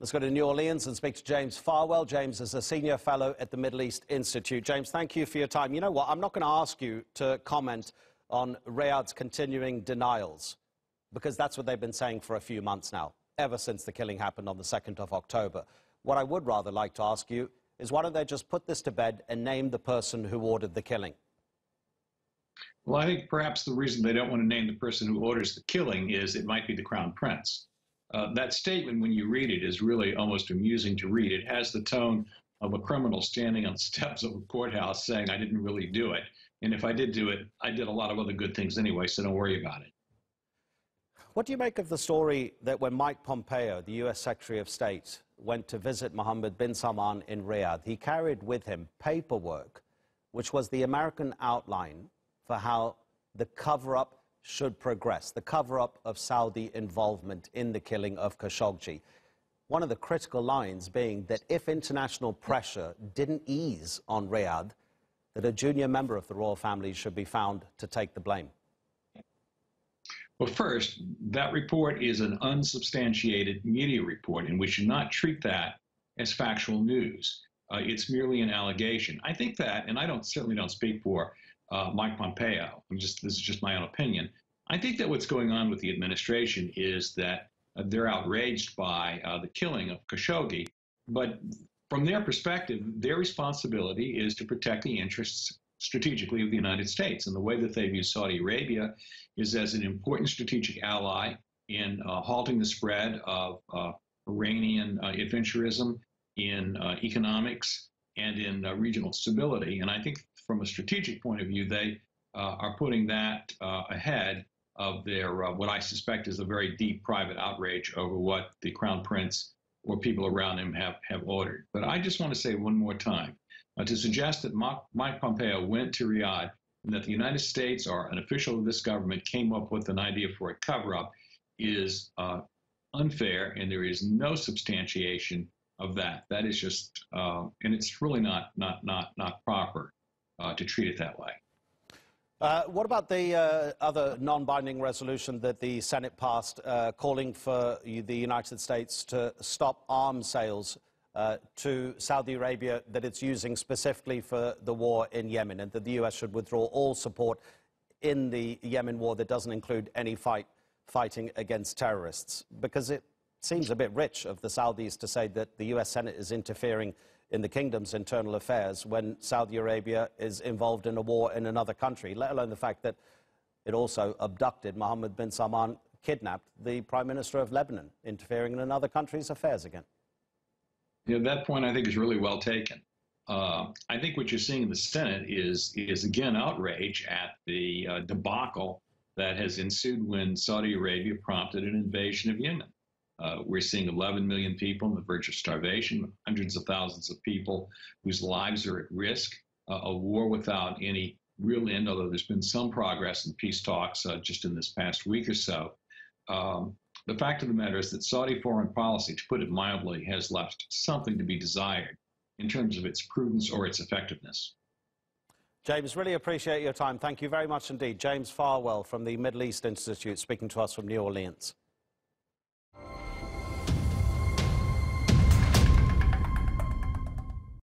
Let's go to New Orleans and speak to James Farwell. James is a senior fellow at the Middle East Institute. James, thank you for your time. You know what? I'm not going to ask you to comment on Riyadh's continuing denials, because that's what they've been saying for a few months now, ever since the killing happened on the 2nd of October. What I would rather like to ask you is, why don't they just put this to bed and name the person who ordered the killing? Well, I think perhaps the reason they don't want to name the person who orders the killing is it might be the Crown Prince. That statement, when you read it, is really almost amusing to read. It has the tone of a criminal standing on the steps of a courthouse saying, I didn't really do it. And if I did do it, I did a lot of other good things anyway, so don't worry about it. What do you make of the story that when Mike Pompeo, the U.S. Secretary of State, went to visit Mohammed bin Salman in Riyadh, he carried with him paperwork which was the American outline for how the cover-up should progress, the cover-up of Saudi involvement in the killing of Khashoggi. One of the critical lines being that if international pressure didn't ease on Riyadh, that a junior member of the royal family should be found to take the blame. Well, first, that report is an unsubstantiated media report, and we should not treat that as factual news. It's merely an allegation. I think that, and I certainly don't speak for Mike Pompeo. This is just my own opinion. I think that what's going on with the administration is that they're outraged by the killing of Khashoggi, but from their perspective, their responsibility is to protect the interests strategically of the United States. And the way that they view Saudi Arabia is as an important strategic ally in halting the spread of Iranian adventurism in economics and in regional stability. And I think from a strategic point of view, they are putting that ahead of their what I suspect is a very deep private outrage over what the Crown Prince or people around him have ordered. But I just want to say one more time, to suggest that Mike Pompeo went to Riyadh and that the United States or an official of this government came up with an idea for a cover-up is unfair, and there is no substantiation of that. That is just, and it's really not proper to treat it that way. What about the other non-binding resolution that the Senate passed calling for the United States to stop arms sales to Saudi Arabia that it's using specifically for the war in Yemen, and that the U.S. should withdraw all support in the Yemen war that doesn't include any fighting against terrorists? Because it seems a bit rich of the Saudis to say that the U.S. Senate is interfering in the kingdom's internal affairs when Saudi Arabia is involved in a war in another country, let alone the fact that it also abducted Mohammed bin Salman, kidnapped the Prime Minister of Lebanon, interfering in another country's affairs again. You know, that point I think is really well taken. I think what you're seeing in the Senate is again outrage at the debacle that has ensued when Saudi Arabia prompted an invasion of Yemen. We're seeing 11 million people on the verge of starvation, hundreds of thousands of people whose lives are at risk, a war without any real end, although there's been some progress in peace talks just in this past week or so. The fact of the matter is that Saudi foreign policy, to put it mildly, has left something to be desired in terms of its prudence or its effectiveness. James, really appreciate your time. Thank you very much indeed. James Farwell from the Middle East Institute speaking to us from New Orleans.